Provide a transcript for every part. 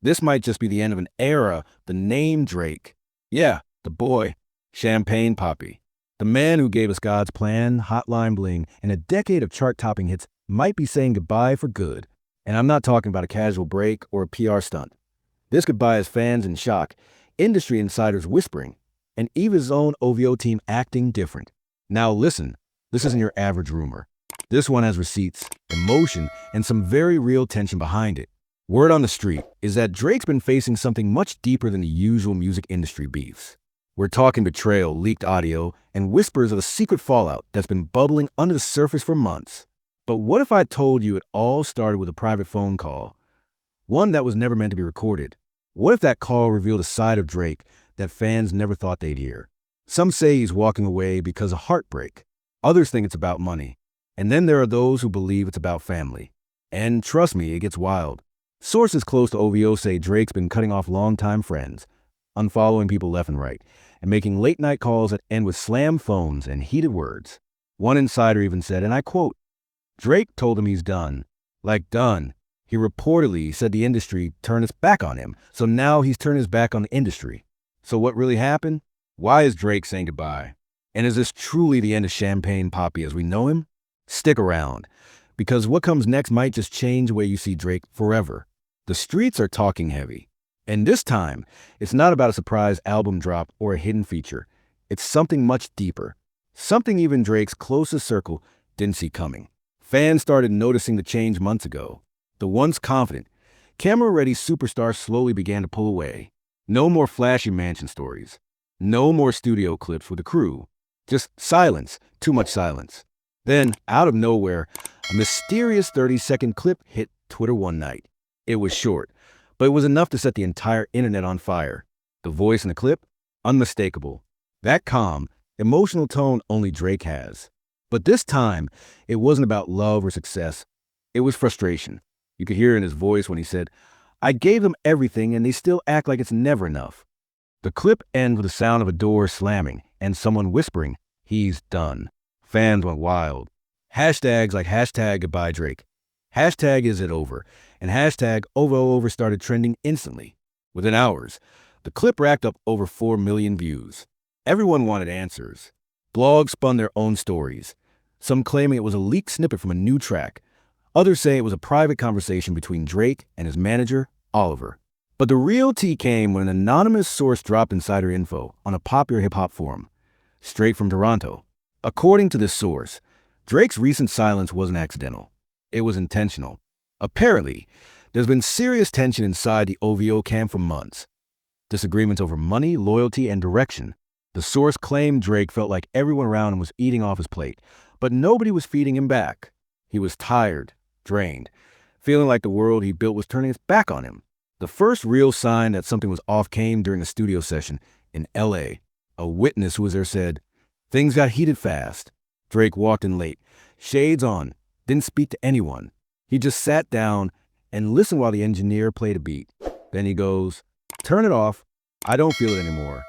This might just be the end of an era. The name Drake. Yeah, the boy. Champagne Poppy. The man who gave us God's Plan, Hotline Bling, and a decade of chart-topping hits might be saying goodbye for good. And I'm not talking about a casual break or a PR stunt. This goodbye has fans in shock, industry insiders whispering, and even his own OVO team acting different. Now listen, this isn't your average rumor. This one has receipts, emotion, and some very real tension behind it. Word on the street is that Drake's been facing something much deeper than the usual music industry beefs. We're talking betrayal, leaked audio, and whispers of a secret fallout that's been bubbling under the surface for months. But what if I told you it all started with a private phone call? One that was never meant to be recorded. What if that call revealed a side of Drake that fans never thought they'd hear? Some say he's walking away because of heartbreak. Others think it's about money. And then there are those who believe it's about family. And trust me, it gets wild. Sources close to OVO say Drake's been cutting off longtime friends, unfollowing people left and right, and making late-night calls that end with slam phones and heated words. One insider even said, and I quote, Drake told him he's done. Like done. He reportedly said the industry turned its back on him, so now he's turned his back on the industry. So what really happened? Why is Drake saying goodbye? And is this truly the end of Champagne Poppy as we know him? Stick around, because what comes next might just change the way you see Drake forever. The streets are talking heavy. And this time, it's not about a surprise album drop or a hidden feature. It's something much deeper. Something even Drake's closest circle didn't see coming. Fans started noticing the change months ago. The once confident, camera-ready superstar slowly began to pull away. No more flashy mansion stories. No more studio clips with the crew. Just silence, too much silence. Then, out of nowhere, a mysterious 30-second clip hit Twitter one night. It was short, but it was enough to set the entire internet on fire. The voice in the clip? Unmistakable. That calm, emotional tone only Drake has. But this time, it wasn't about love or success. It was frustration. You could hear in his voice when he said, I gave them everything and they still act like it's never enough. The clip ends with the sound of a door slamming and someone whispering, he's done. Fans went wild. Hashtags like hashtag goodbye Drake, hashtag is it over, and hashtag OVO over started trending instantly. Within hours, the clip racked up over 4 million views. Everyone wanted answers. Blogs spun their own stories, some claiming it was a leaked snippet from a new track. Others say it was a private conversation between Drake and his manager, Oliver. But the real tea came when an anonymous source dropped insider info on a popular hip-hop forum, straight from Toronto. According to this source, Drake's recent silence wasn't accidental. It was intentional. Apparently, there's been serious tension inside the OVO camp for months. Disagreements over money, loyalty, and direction. The source claimed Drake felt like everyone around him was eating off his plate, but nobody was feeding him back. He was tired, drained, feeling like the world he built was turning its back on him. The first real sign that something was off came during a studio session in LA. A witness who was there said, things got heated fast. Drake walked in late, shades on, didn't speak to anyone. He just sat down and listened while the engineer played a beat. Then he goes, turn it off. I don't feel it anymore.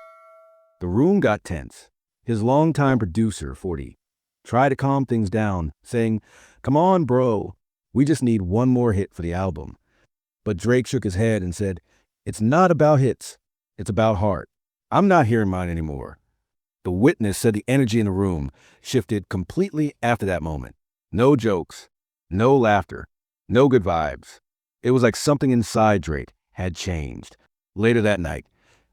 The room got tense. His longtime producer, 40, tried to calm things down, saying, come on, bro. We just need one more hit for the album. But Drake shook his head and said, it's not about hits. It's about heart. I'm not hearing mine anymore. The witness said the energy in the room shifted completely after that moment. No jokes, no laughter, no good vibes. It was like something inside Drake had changed. Later that night,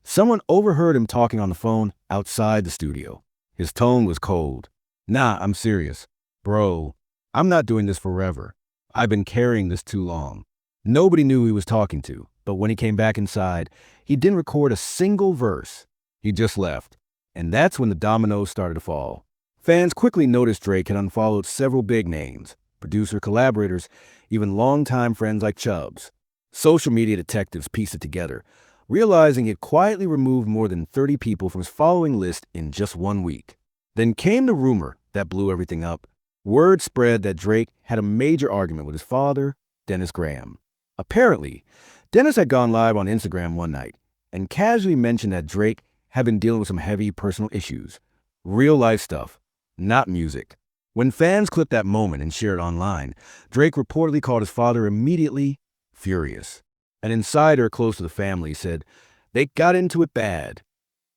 someone overheard him talking on the phone outside the studio. His tone was cold. Nah, I'm serious. Bro, I'm not doing this forever. I've been carrying this too long. Nobody knew who he was talking to, but when he came back inside, he didn't record a single verse. He just left. And that's when the dominoes started to fall. Fans quickly noticed Drake had unfollowed several big names, producer collaborators, even longtime friends like Chubbs. Social media detectives pieced it together, realizing he had quietly removed more than 30 people from his following list in just 1 week. Then came the rumor that blew everything up. Word spread that Drake had a major argument with his father, Dennis Graham. Apparently, Dennis had gone live on Instagram one night and casually mentioned that Drake had been dealing with some heavy personal issues. Real life stuff, not music. When fans clipped that moment and shared it online, Drake reportedly called his father immediately furious. An insider close to the family said they got into it bad.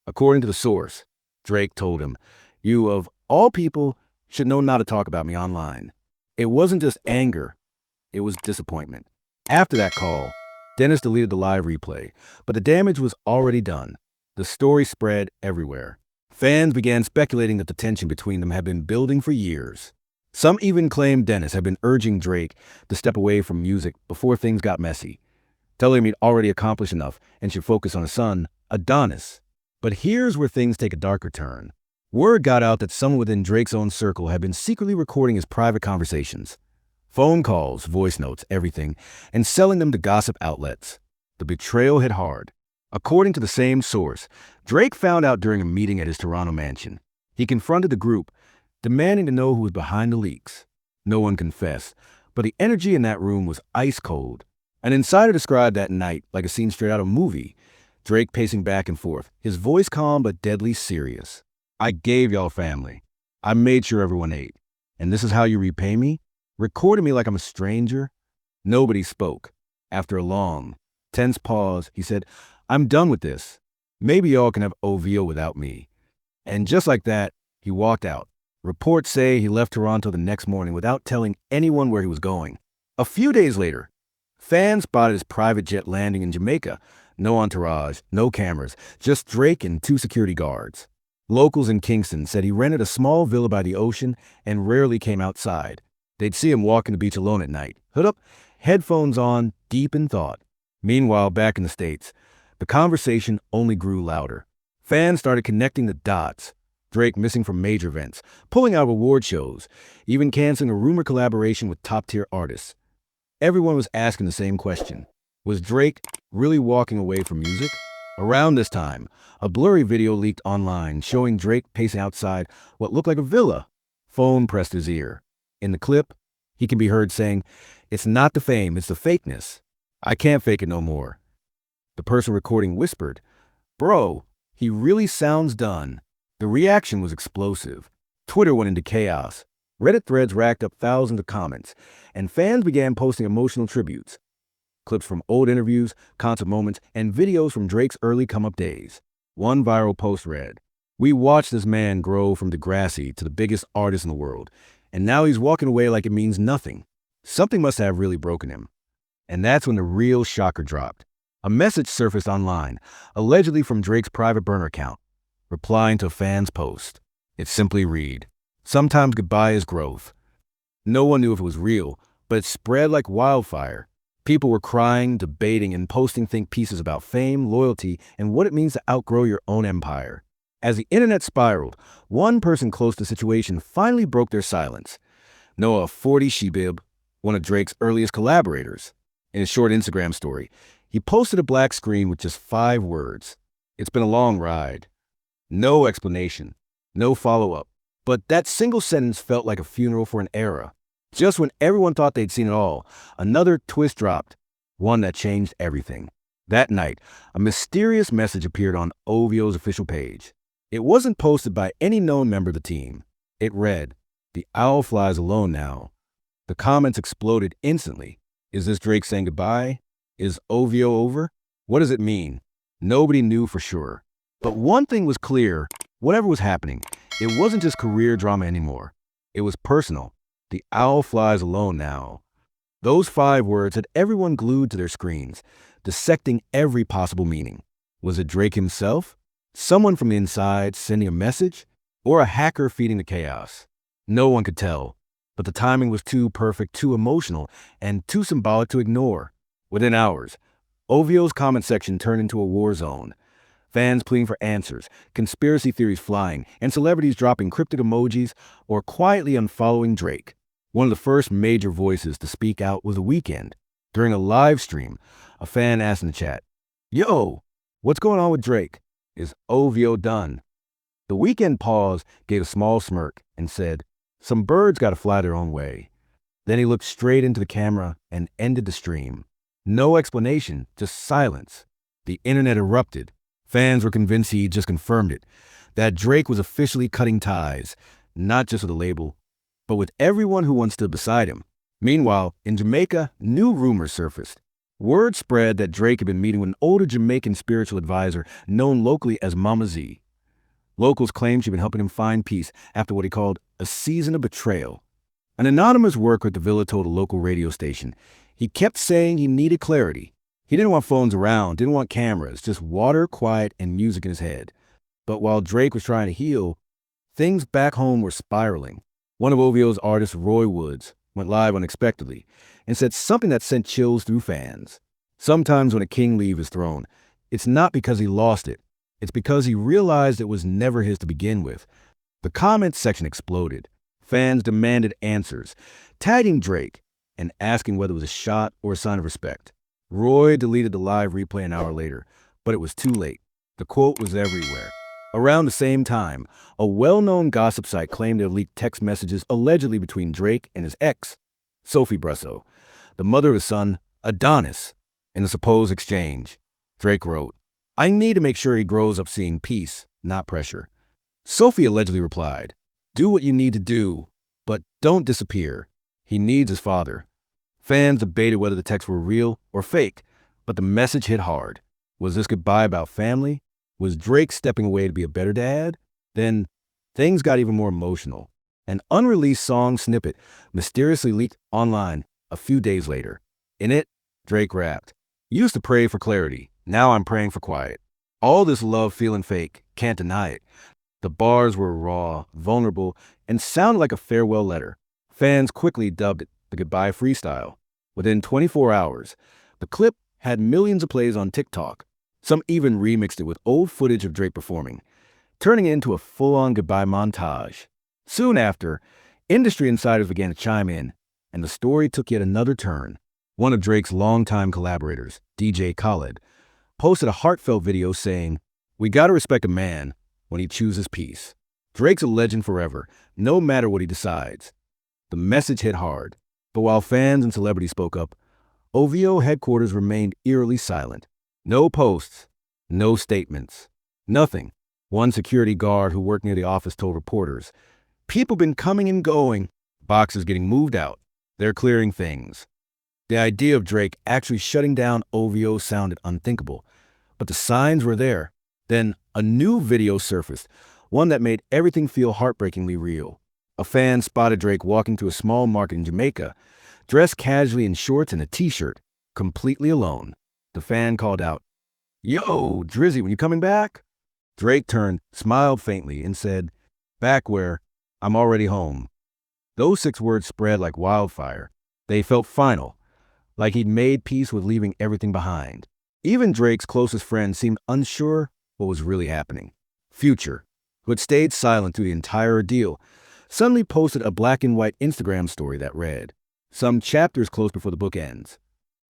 According to the source, Drake told him, "You, of all people, should know not to talk about me online." It wasn't just anger, it was disappointment. After that call, Dennis deleted the live replay, but the damage was already done. The story spread everywhere. Fans began speculating that the tension between them had been building for years. Some even claimed Dennis had been urging Drake to step away from music before things got messy, telling him he'd already accomplished enough and should focus on his son, Adonis. But here's where things take a darker turn. Word got out that someone within Drake's own circle had been secretly recording his private conversations. Phone calls, voice notes, everything, and selling them to gossip outlets. The betrayal hit hard. According to the same source, Drake found out during a meeting at his Toronto mansion. He confronted the group, demanding to know who was behind the leaks. No one confessed, but the energy in that room was ice cold. An insider described that night like a scene straight out of a movie. Drake pacing back and forth, his voice calm but deadly serious. "I gave y'all family. I made sure everyone ate. And this is how you repay me? Recording me like I'm a stranger?" Nobody spoke. After a long, tense pause, he said, "I'm done with this. Maybe y'all can have OVO without me." And just like that, he walked out. Reports say he left Toronto the next morning without telling anyone where he was going. A few days later, fans spotted his private jet landing in Jamaica. No entourage, no cameras, just Drake and 2 security guards. Locals in Kingston said he rented a small villa by the ocean and rarely came outside. They'd see him walking the beach alone at night, hood up, headphones on, deep in thought. Meanwhile, back in the States, the conversation only grew louder. Fans started connecting the dots. Drake missing from major events, pulling out of award shows, even canceling a rumored collaboration with top-tier artists. Everyone was asking the same question. Was Drake really walking away from music? Around this time, a blurry video leaked online showing Drake pacing outside what looked like a villa. Phone pressed his ear. In the clip, he can be heard saying, "It's not the fame, it's the fakeness. I can't fake it no more." The person recording whispered, "Bro, he really sounds done." The reaction was explosive. Twitter went into chaos. Reddit threads racked up thousands of comments, and fans began posting emotional tributes. Clips from old interviews, concert moments, and videos from Drake's early come-up days. One viral post read, "We watched this man grow from Degrassi to the biggest artist in the world, and now he's walking away like it means nothing. Something must have really broken him." And that's when the real shocker dropped. A message surfaced online, allegedly from Drake's private burner account, replying to a fan's post. It simply read, "Sometimes goodbye is growth." No one knew if it was real, but it spread like wildfire. People were crying, debating, and posting think pieces about fame, loyalty, and what it means to outgrow your own empire. As the internet spiraled, one person close to the situation finally broke their silence. Noah 40 Shebib, one of Drake's earliest collaborators. In a short Instagram story, he posted a black screen with just 5 words. "It's been a long ride." No explanation, no follow-up. But that single sentence felt like a funeral for an era. Just when everyone thought they'd seen it all, another twist dropped, one that changed everything. That night, a mysterious message appeared on OVO's official page. It wasn't posted by any known member of the team. It read, "The owl flies alone now." The comments exploded instantly. Is this Drake saying goodbye? Is OVO over? What does it mean? Nobody knew for sure. But one thing was clear, whatever was happening, it wasn't just career drama anymore. It was personal. The owl flies alone now. Those 5 words had everyone glued to their screens, dissecting every possible meaning. Was it Drake himself? Someone from the inside sending a message? Or a hacker feeding the chaos? No one could tell, but the timing was too perfect, too emotional, and too symbolic to ignore. Within hours, OVO's comment section turned into a war zone. Fans pleading for answers, conspiracy theories flying, and celebrities dropping cryptic emojis or quietly unfollowing Drake. One of the first major voices to speak out was The Weeknd. During a live stream, a fan asked in the chat, "Yo, what's going on with Drake? Is OVO done?" The Weeknd paused, gave a small smirk, and said, "Some birds gotta fly their own way." Then he looked straight into the camera and ended the stream. No explanation, just silence. The internet erupted. Fans were convinced he just confirmed it, that Drake was officially cutting ties, not just with the label, but with everyone who once stood beside him. Meanwhile, in Jamaica, new rumors surfaced. Word spread that Drake had been meeting with an older Jamaican spiritual advisor known locally as Mama Z. Locals claimed she'd been helping him find peace after what he called a season of betrayal. An anonymous worker at the villa told a local radio station he kept saying he needed clarity. He didn't want phones around, didn't want cameras, just water, quiet, and music in his head. But while Drake was trying to heal, things back home were spiraling. One of OVO's artists, Roy Woods, went live unexpectedly and said something that sent chills through fans. Sometimes when a king leaves his throne, it's not because he lost it. It's because he realized it was never his to begin with. The comments section exploded. Fans demanded answers, tagging Drake and asking whether it was a shot or a sign of respect. Roy deleted the live replay an hour later, but it was too late. The quote was everywhere. Around the same time, a well-known gossip site claimed to have leaked text messages allegedly between Drake and his ex, Sophie Brusso, the mother of his son, Adonis, in the supposed exchange. Drake wrote, "I need to make sure he grows up seeing peace, not pressure." Sophie allegedly replied, "Do what you need to do, but don't disappear. He needs his father." Fans debated whether the texts were real or fake, but the message hit hard. Was this goodbye about family? Was Drake stepping away to be a better dad? Then things got even more emotional. An unreleased song snippet mysteriously leaked online a few days later. In it, Drake rapped, "Used to pray for clarity, now I'm praying for quiet. All this love feeling fake, can't deny it." The bars were raw, vulnerable, and sounded like a farewell letter. Fans quickly dubbed it the goodbye freestyle. Within 24 hours, the clip had millions of plays on TikTok. Some even remixed it with old footage of Drake performing, turning it into a full-on goodbye montage. Soon after, industry insiders began to chime in, and the story took yet another turn. One of Drake's longtime collaborators, DJ Khaled, posted a heartfelt video saying, "We gotta respect a man when he chooses peace. Drake's a legend forever, no matter what he decides." The message hit hard, but while fans and celebrities spoke up, OVO headquarters remained eerily silent. No posts, no statements, nothing. One security guard who worked near the office told reporters, "People been coming and going, boxes getting moved out. They're clearing things." The idea of Drake actually shutting down OVO sounded unthinkable, but the signs were there. Then a new video surfaced, one that made everything feel heartbreakingly real. A fan spotted Drake walking to a small market in Jamaica, dressed casually in shorts and a t-shirt, completely alone. The fan called out, "Yo, Drizzy, when you coming back?" Drake turned, smiled faintly, and said, "Back where? I'm already home." Those 6 words spread like wildfire. They felt final, like he'd made peace with leaving everything behind. Even Drake's closest friends seemed unsure what was really happening. Future, who had stayed silent through the entire ordeal, suddenly posted a black and white Instagram story that read, "Some chapters close before the book ends."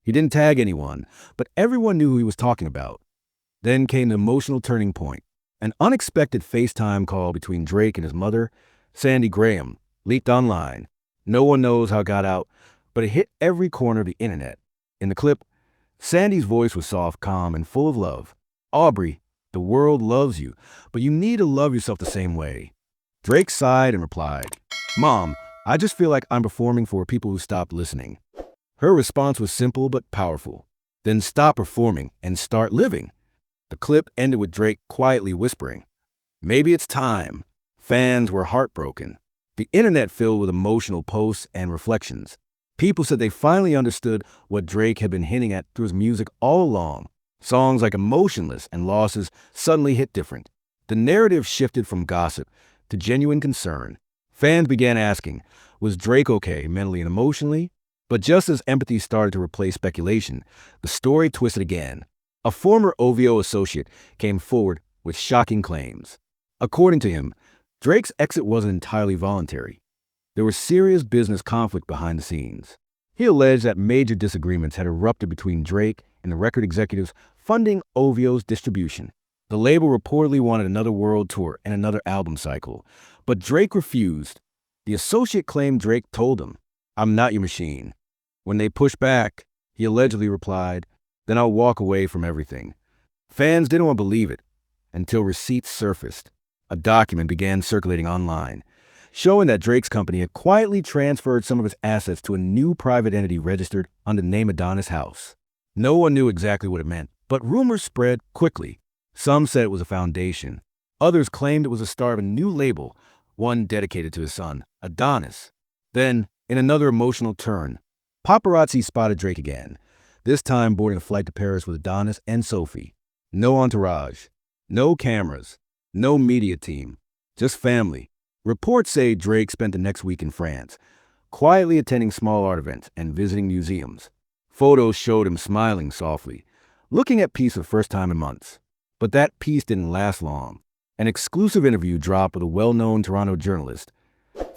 He didn't tag anyone, but everyone knew who he was talking about. Then came the emotional turning point. An unexpected FaceTime call between Drake and his mother, Sandy Graham, leaked online. No one knows how it got out, but it hit every corner of the internet. In the clip, Sandy's voice was soft, calm, and full of love. "Aubrey, the world loves you, but you need to love yourself the same way." Drake sighed and replied, "Mom, I just feel like I'm performing for people who stopped listening." Her response was simple but powerful. "Then stop performing and start living." The clip ended with Drake quietly whispering, "Maybe it's time." Fans were heartbroken. The internet filled with emotional posts and reflections. People said they finally understood what Drake had been hinting at through his music all along. Songs like Emotionless and Losses suddenly hit different. The narrative shifted from gossip to genuine concern. Fans began asking, was Drake okay mentally and emotionally? But just as empathy started to replace speculation, the story twisted again. A former OVO associate came forward with shocking claims. According to him, Drake's exit wasn't entirely voluntary. There was serious business conflict behind the scenes. He alleged that major disagreements had erupted between Drake and the record executives funding OVO's distribution. The label reportedly wanted another world tour and another album cycle, but Drake refused. The associate claimed Drake told him, "I'm not your machine." When they pushed back, he allegedly replied, "Then I'll walk away from everything." Fans didn't want to believe it until receipts surfaced. A document began circulating online, showing that Drake's company had quietly transferred some of its assets to a new private entity registered under the name Adonis House. No one knew exactly what it meant, but rumors spread quickly. Some said it was a foundation. Others claimed it was the start of a new label, one dedicated to his son, Adonis. Then, in another emotional turn, paparazzi spotted Drake again, this time boarding a flight to Paris with Adonis and Sophie. No entourage, no cameras, no media team, just family. Reports say Drake spent the next week in France, quietly attending small art events and visiting museums. Photos showed him smiling softly, looking at peace for the first time in months. But that peace didn't last long. An exclusive interview dropped with a well-known Toronto journalist,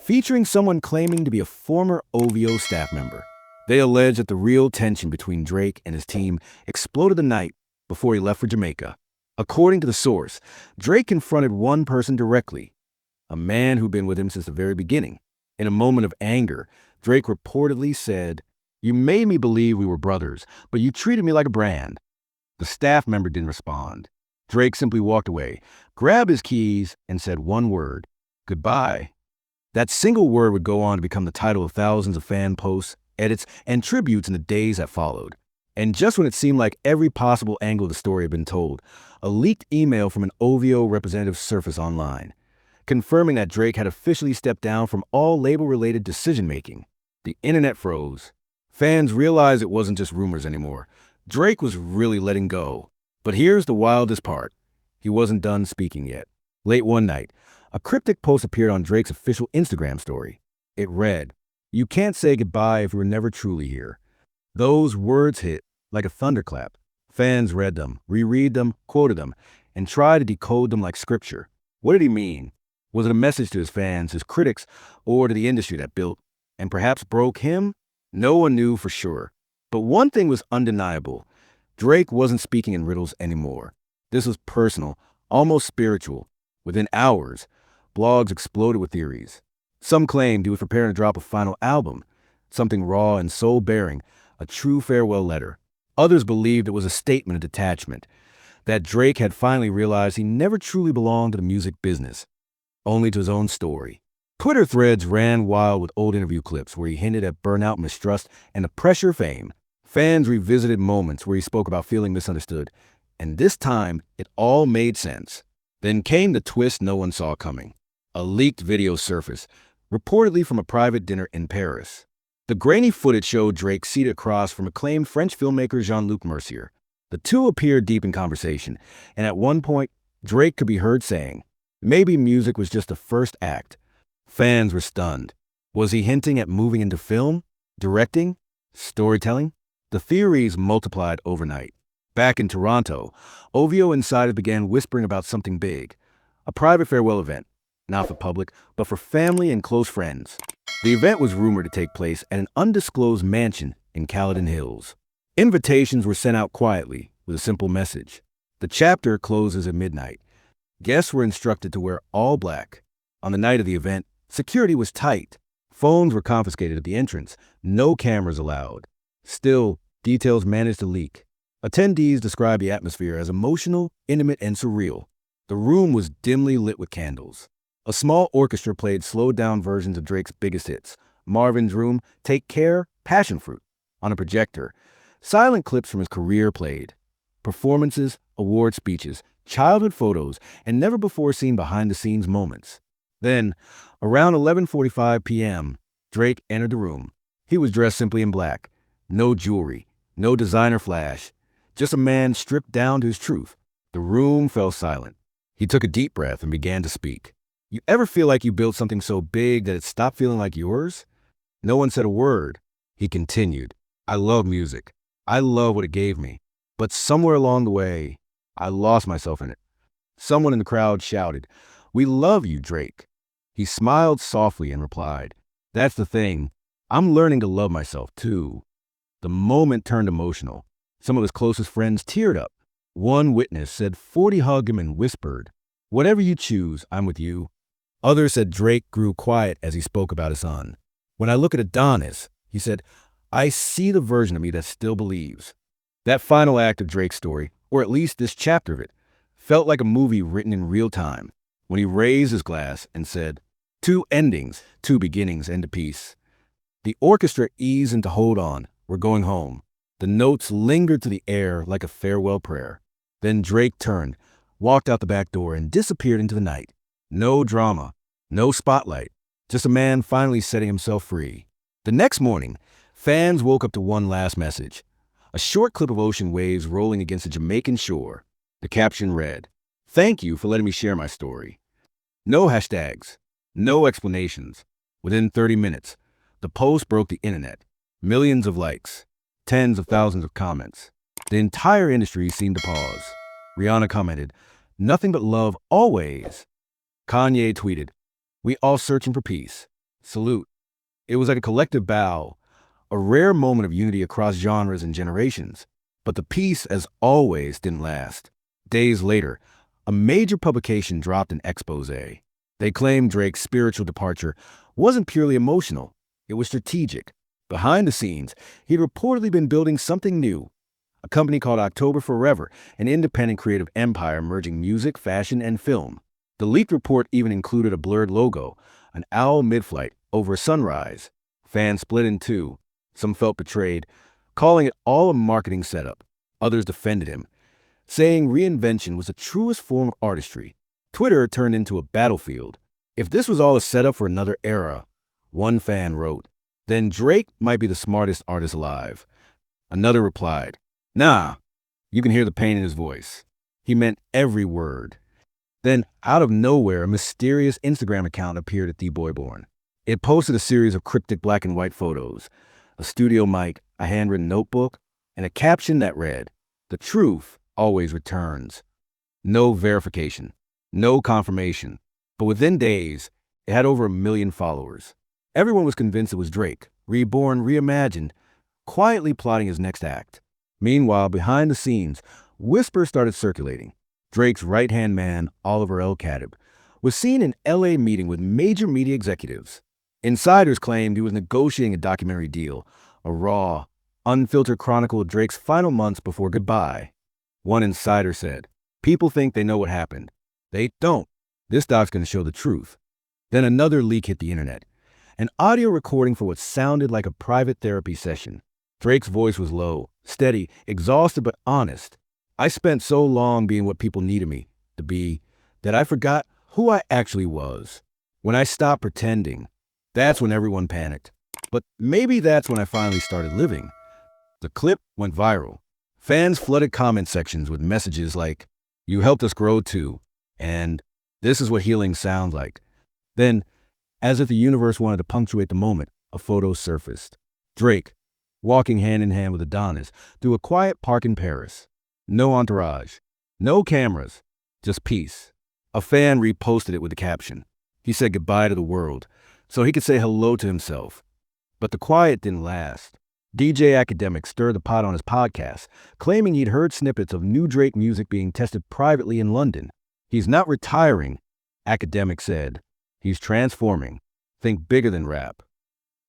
featuring someone claiming to be a former OVO staff member. They allege that the real tension between Drake and his team exploded the night before he left for Jamaica. According to the source, Drake confronted one person directly, a man who'd been with him since the very beginning. In a moment of anger, Drake reportedly said, "You made me believe we were brothers, but you treated me like a brand." The staff member didn't respond. Drake simply walked away, grabbed his keys, and said one word, "Goodbye." That single word would go on to become the title of thousands of fan posts, edits, and tributes in the days that followed. And just when it seemed like every possible angle of the story had been told, a leaked email from an OVO representative surfaced online, confirming that Drake had officially stepped down from all label-related decision-making. The internet froze. Fans realized it wasn't just rumors anymore. Drake was really letting go. But here's the wildest part. He wasn't done speaking yet. Late one night, a cryptic post appeared on Drake's official Instagram story. It read, "You can't say goodbye if you were never truly here." Those words hit like a thunderclap. Fans read them, reread them, quoted them, and tried to decode them like scripture. What did he mean? Was it a message to his fans, his critics, or to the industry that built and perhaps broke him? No one knew for sure. But one thing was undeniable. Drake wasn't speaking in riddles anymore. This was personal, almost spiritual. Within hours, blogs exploded with theories. Some claimed he was preparing to drop a final album, something raw and soul-bearing, a true farewell letter. Others believed it was a statement of detachment, that Drake had finally realized he never truly belonged to the music business, only to his own story. Twitter threads ran wild with old interview clips where he hinted at burnout, mistrust, and the pressure of fame. Fans revisited moments where he spoke about feeling misunderstood, and this time it all made sense. Then came the twist no one saw coming. A leaked video surfaced, reportedly from a private dinner in Paris. The grainy footage showed Drake seated across from acclaimed French filmmaker Jean-Luc Mercier. The two appeared deep in conversation, and at one point, Drake could be heard saying, "Maybe music was just the first act." Fans were stunned. Was he hinting at moving into film, directing, storytelling? The theories multiplied overnight. Back in Toronto, OVO insiders began whispering about something big, a private farewell event, not for public, but for family and close friends. The event was rumored to take place at an undisclosed mansion in Caledon Hills. Invitations were sent out quietly with a simple message. The chapter closes at midnight. Guests were instructed to wear all black. On the night of the event, security was tight. Phones were confiscated at the entrance. No cameras allowed. Still, details managed to leak. Attendees described the atmosphere as emotional, intimate, and surreal. The room was dimly lit with candles. A small orchestra played slowed-down versions of Drake's biggest hits, Marvin's Room, Take Care, Passion Fruit. On a projector, silent clips from his career played. Performances, award speeches, childhood photos, and never-before-seen behind-the-scenes moments. Then, around 11:45 p.m., Drake entered the room. He was dressed simply in black. No jewelry, no designer flash, just a man stripped down to his truth. The room fell silent. He took a deep breath and began to speak. You ever feel like you built something so big that it stopped feeling like yours? No one said a word. He continued, "I love music. I love what it gave me. But somewhere along the way, I lost myself in it." Someone in the crowd shouted, "We love you, Drake." He smiled softly and replied, "That's the thing. I'm learning to love myself, too." The moment turned emotional. Some of his closest friends teared up. One witness said 40 hugged him and whispered, "Whatever you choose, I'm with you." Others said Drake grew quiet as he spoke about his son. "When I look at Adonis," he said, "I see the version of me that still believes." That final act of Drake's story, or at least this chapter of it, felt like a movie written in real time. When he raised his glass and said, "Two endings, two beginnings, and a peace." The orchestra eased into "Hold On, We're Going Home." The notes lingered to the air like a farewell prayer. Then Drake turned, walked out the back door, and disappeared into the night. No drama, no spotlight, just a man finally setting himself free. The next morning, fans woke up to one last message. A short clip of ocean waves rolling against a Jamaican shore. The caption read, "Thank you for letting me share my story." No hashtags, no explanations. Within 30 minutes, the post broke the internet. Millions of likes, tens of thousands of comments. The entire industry seemed to pause. Rihanna commented, "Nothing but love always." Kanye tweeted, "We all searching for peace. Salute." It was like a collective bow, a rare moment of unity across genres and generations. But the peace, as always, didn't last. Days later, a major publication dropped an expose. They claimed Drake's spiritual departure wasn't purely emotional, it was strategic. Behind the scenes, he'd reportedly been building something new. A company called October Forever, an independent creative empire merging music, fashion, and film. The leaked report even included a blurred logo, an owl mid-flight over a sunrise. Fans split in two. Some felt betrayed, calling it all a marketing setup. Others defended him, saying reinvention was the truest form of artistry. Twitter turned into a battlefield. If this was all a setup for another era, one fan wrote, then Drake might be the smartest artist alive. Another replied, "Nah." You can hear the pain in his voice. He meant every word. Then, out of nowhere, a mysterious Instagram account appeared at The Boyborn. It posted a series of cryptic black and white photos, a studio mic, a handwritten notebook, and a caption that read, "The truth always returns." No verification, no confirmation. But within days, it had over 1 million followers. Everyone was convinced it was Drake, reborn, reimagined, quietly plotting his next act. Meanwhile, behind the scenes, whispers started circulating. Drake's right-hand man, Oliver L. Kadib, was seen in LA meeting with major media executives. Insiders claimed he was negotiating a documentary deal, a raw, unfiltered chronicle of Drake's final months before goodbye. One insider said, "People think they know what happened. They don't. This doc's going to show the truth." Then another leak hit the internet. An audio recording for what sounded like a private therapy session. Drake's voice was low, steady, exhausted but honest. "I spent so long being what people needed me to be that I forgot who I actually was. When I stopped pretending, that's when everyone panicked. But maybe that's when I finally started living." The clip went viral. Fans flooded comment sections with messages like, "You helped us grow too," and "This is what healing sounds like." Then, as if the universe wanted to punctuate the moment, a photo surfaced. Drake, walking hand in hand with Adonis through a quiet park in Paris. No entourage, no cameras, just peace. A fan reposted it with the caption. He said goodbye to the world, so he could say hello to himself. But the quiet didn't last. DJ Academic stirred the pot on his podcast, claiming he'd heard snippets of new Drake music being tested privately in London. "He's not retiring," Academic said. "He's transforming. Think bigger than rap."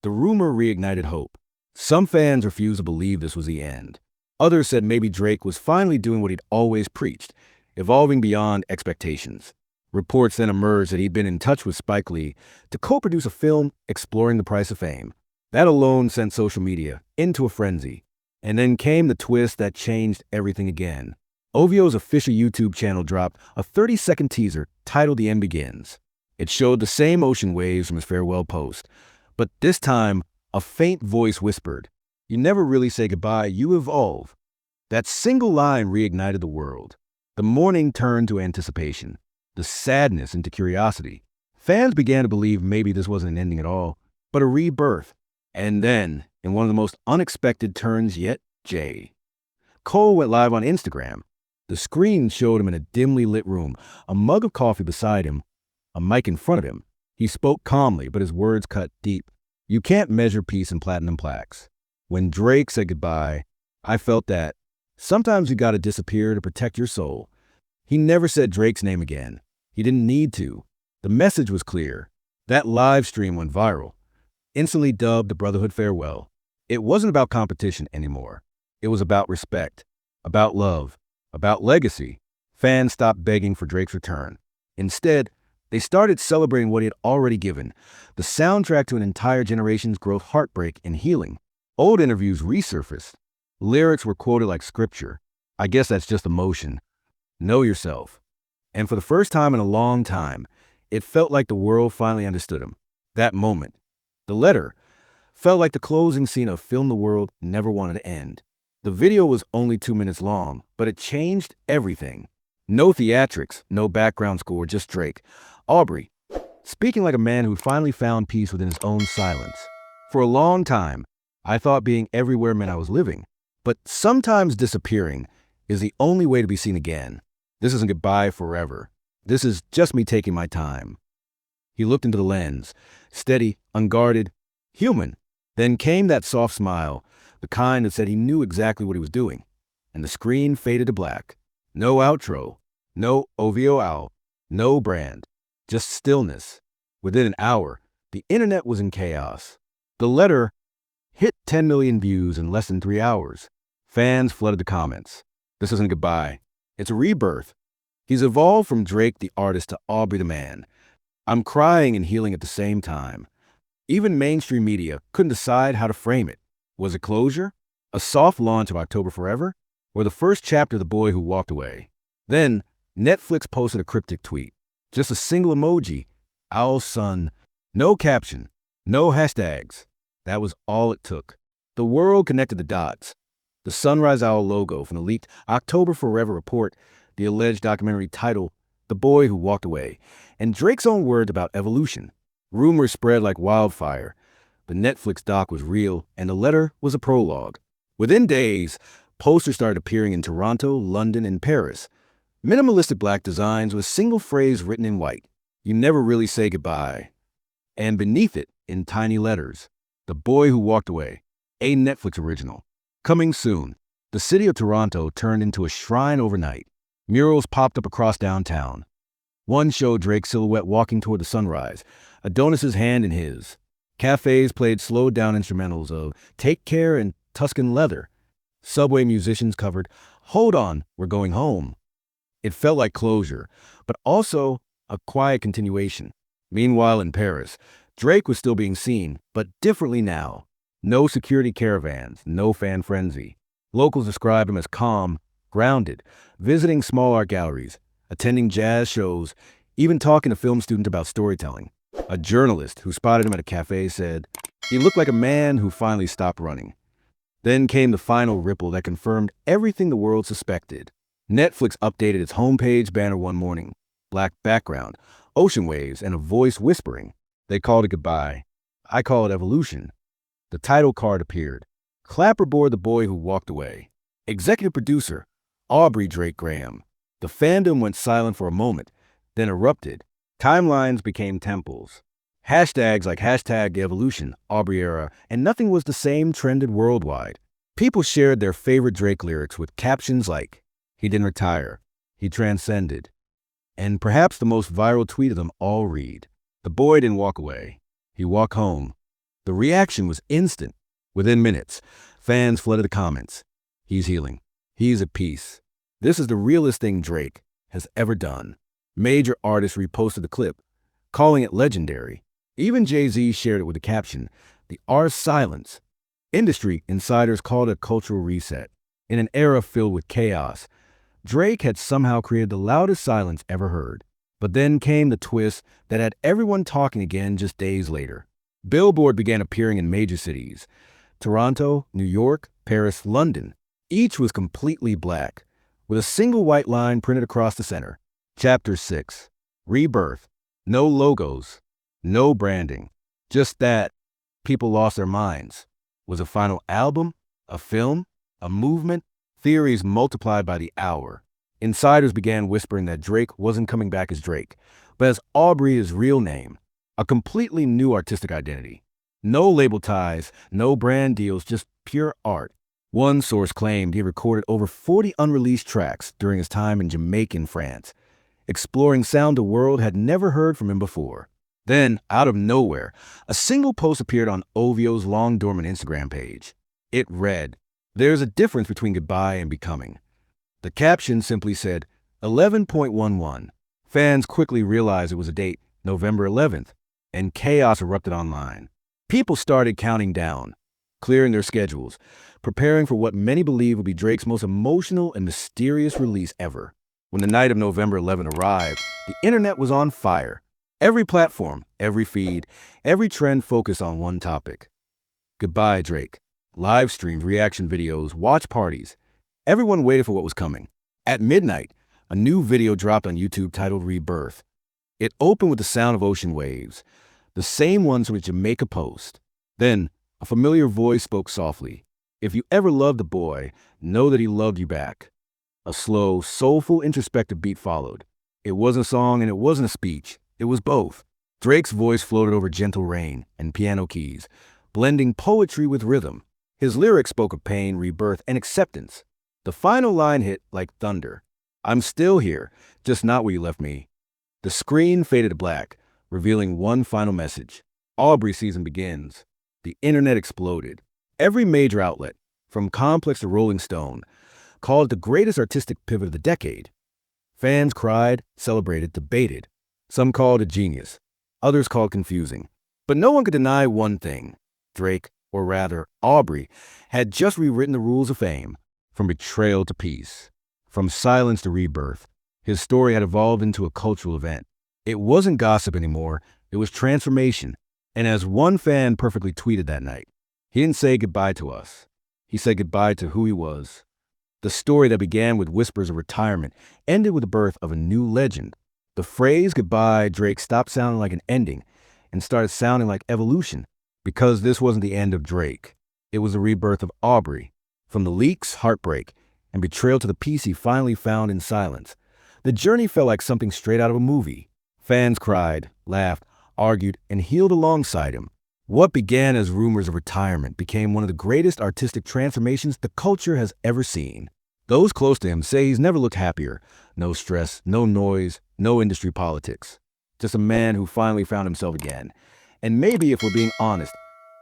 The rumor reignited hope. Some fans refused to believe this was the end. Others said maybe Drake was finally doing what he'd always preached, evolving beyond expectations. Reports then emerged that he'd been in touch with Spike Lee to co-produce a film exploring the price of fame. That alone sent social media into a frenzy. And then came the twist that changed everything again. OVO's official YouTube channel dropped a 30-second teaser titled "The End Begins." It showed the same ocean waves from his farewell post, but this time, a faint voice whispered, "You never really say goodbye, you evolve." That single line reignited the world. The mourning turned to anticipation, the sadness into curiosity. Fans began to believe maybe this wasn't an ending at all, but a rebirth. And then, in one of the most unexpected turns yet, Cole went live on Instagram. The screen showed him in a dimly lit room, a mug of coffee beside him, a mic in front of him. He spoke calmly, but his words cut deep. "You can't measure peace in platinum plaques. When Drake said goodbye, I felt that sometimes you gotta disappear to protect your soul." He never said Drake's name again. He didn't need to. The message was clear. That live stream went viral, instantly dubbed the Brotherhood Farewell. It wasn't about competition anymore. It was about respect, about love, about legacy. Fans stopped begging for Drake's return. Instead, they started celebrating what he had already given, the soundtrack to an entire generation's growth, heartbreak, and healing. Old interviews resurfaced. Lyrics were quoted like scripture. I guess that's just emotion. Know yourself. And for the first time in a long time, it felt like the world finally understood him. That moment. The letter felt like the closing scene of a film the world never wanted to end. The video was only 2 minutes long, but it changed everything. No theatrics, no background score, just Drake. Aubrey, speaking like a man who finally found peace within his own silence. For a long time, I thought being everywhere meant I was living. But sometimes disappearing is the only way to be seen again. This isn't goodbye forever. This is just me taking my time. He looked into the lens, steady, unguarded, human. Then came that soft smile, the kind that said he knew exactly what he was doing. And the screen faded to black. No outro, no OVO, no brand, just stillness. Within an hour, the internet was in chaos. The letter hit 10 million views in less than 3 hours. Fans flooded the comments. This isn't goodbye. It's a rebirth. He's evolved from Drake the artist to Aubrey the man. I'm crying and healing at the same time. Even mainstream media couldn't decide how to frame it. Was it closure? A soft launch of October Forever? Or the first chapter of The Boy Who Walked Away? Then, Netflix posted a cryptic tweet. Just a single emoji. Owl sun. No caption. No hashtags. That was all it took. The world connected the dots. The Sunrise Owl logo from the leaked October Forever report, the alleged documentary title, The Boy Who Walked Away, and Drake's own words about evolution. Rumors spread like wildfire. The Netflix doc was real, and the letter was a prologue. Within days, posters started appearing in Toronto, London, and Paris. Minimalistic black designs with a single phrase written in white. You never really say goodbye. And beneath it, in tiny letters, The Boy Who Walked Away, a Netflix original. Coming soon, the city of Toronto turned into a shrine overnight. Murals popped up across downtown. One showed Drake's silhouette walking toward the sunrise, Adonis's hand in his. Cafes played slowed-down instrumentals of Take Care and Tuscan Leather. Subway musicians covered Hold On, We're Going Home. It felt like closure, but also a quiet continuation. Meanwhile, in Paris, Drake was still being seen, but differently now. No security caravans, no fan frenzy. Locals describe him as calm, grounded, visiting small art galleries, attending jazz shows, even talking to film students about storytelling. A journalist who spotted him at a cafe said, he looked like a man who finally stopped running. Then came the final ripple that confirmed everything the world suspected. Netflix updated its homepage banner one morning. Black background, ocean waves, and a voice whispering. They called it goodbye. I call it evolution. The title card appeared. Clapperboard The Boy Who Walked Away. Executive producer, Aubrey Drake Graham. The fandom went silent for a moment, then erupted. Timelines became temples. Hashtags like hashtag evolution, Aubrey era, and nothing was the same trended worldwide. People shared their favorite Drake lyrics with captions like, he didn't retire, he transcended. And perhaps the most viral tweet of them all read, the boy didn't walk away, he walked home. The reaction was instant. Within minutes, fans flooded the comments. He's healing. He's at peace. This is the realest thing Drake has ever done. Major artists reposted the clip, calling it legendary. Even Jay-Z shared it with the caption, the artist's silence. Industry insiders called it a cultural reset. In an era filled with chaos, Drake had somehow created the loudest silence ever heard. But then came the twist that had everyone talking again just days later. Billboard began appearing in major cities. Toronto, New York, Paris, London. Each was completely black, with a single white line printed across the center. Chapter 6. Rebirth. No logos. No branding. Just that. People lost their minds. Was a final album? A film? A movement? Theories multiplied by the hour. Insiders began whispering that Drake wasn't coming back as Drake, but as Aubrey, his real name. A completely new artistic identity. No label ties, no brand deals, just pure art. One source claimed he recorded over 40 unreleased tracks during his time in Jamaica and France, exploring sound the world had never heard from him before. Then, out of nowhere, a single post appeared on OVO's long-dormant Instagram page. It read, "There's a difference between goodbye and becoming." The caption simply said, 11.11. Fans quickly realized it was a date, November 11th, and chaos erupted online. People started counting down. clearing their schedules, preparing for what many believe will be Drake's most emotional and mysterious release ever. When the night of November 11 arrived, the internet was on fire. Every platform, every feed, every trend focused on one topic. Goodbye, Drake. Live streams, reaction videos, watch parties. Everyone waited for what was coming. At midnight, a new video dropped on YouTube titled Rebirth. It opened with the sound of ocean waves, the same ones from the Jamaica Post. Then, a familiar voice spoke softly. If you ever loved a boy, know that he loved you back. A slow, soulful, introspective beat followed. It wasn't a song and it wasn't a speech. It was both. Drake's voice floated over gentle rain and piano keys, blending poetry with rhythm. His lyrics spoke of pain, rebirth, and acceptance. The final line hit like thunder. I'm still here, just not where you left me. The screen faded to black, revealing one final message. Aubrey season begins. The internet exploded. Every major outlet, from Complex to Rolling Stone, called it the greatest artistic pivot of the decade. Fans cried, celebrated, debated. Some called it genius. Others called confusing. But no one could deny one thing. Drake, or rather Aubrey, had just rewritten the rules of fame. From betrayal to peace. From silence to rebirth. His story had evolved into a cultural event. It wasn't gossip anymore. It was transformation. And as one fan perfectly tweeted that night, he didn't say goodbye to us. He said goodbye to who he was. The story that began with whispers of retirement ended with the birth of a new legend. The phrase goodbye, Drake stopped sounding like an ending and started sounding like evolution, because this wasn't the end of Drake. It was the rebirth of Aubrey. From the leaks, heartbreak, and betrayal to the peace he finally found in silence. The journey felt like something straight out of a movie. Fans cried, laughed, argued, and healed alongside him. What began as rumors of retirement became one of the greatest artistic transformations the culture has ever seen. Those close to him say he's never looked happier. No stress, no noise, no industry politics. Just a man who finally found himself again. And maybe, if we're being honest,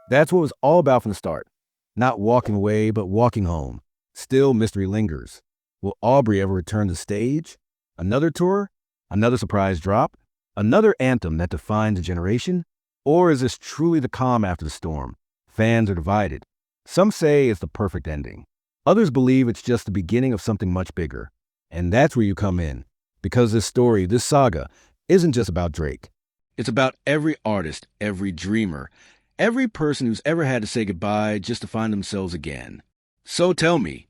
that's what it was all about from the start. Not walking away, but walking home. Still, mystery lingers. Will Aubrey ever return to the stage? Another tour? Another surprise drop? Another anthem that defines a generation? Or is this truly the calm after the storm? Fans are divided. Some say it's the perfect ending. Others believe it's just the beginning of something much bigger. And that's where you come in. Because this story, this saga, isn't just about Drake. It's about every artist, every dreamer, every person who's ever had to say goodbye just to find themselves again. So tell me,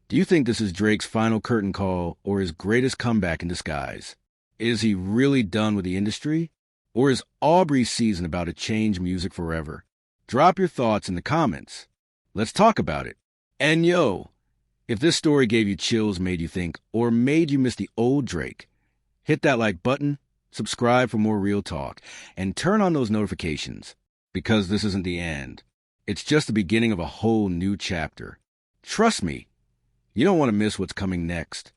do you think this is Drake's final curtain call or his greatest comeback in disguise? Is he really done with the industry? Or is Aubrey's season about to change music forever? Drop your thoughts in the comments. Let's talk about it. And yo, if this story gave you chills, made you think, or made you miss the old Drake, hit that like button, subscribe for more real talk, and turn on those notifications, because this isn't the end. It's just the beginning of a whole new chapter. Trust me, you don't want to miss what's coming next.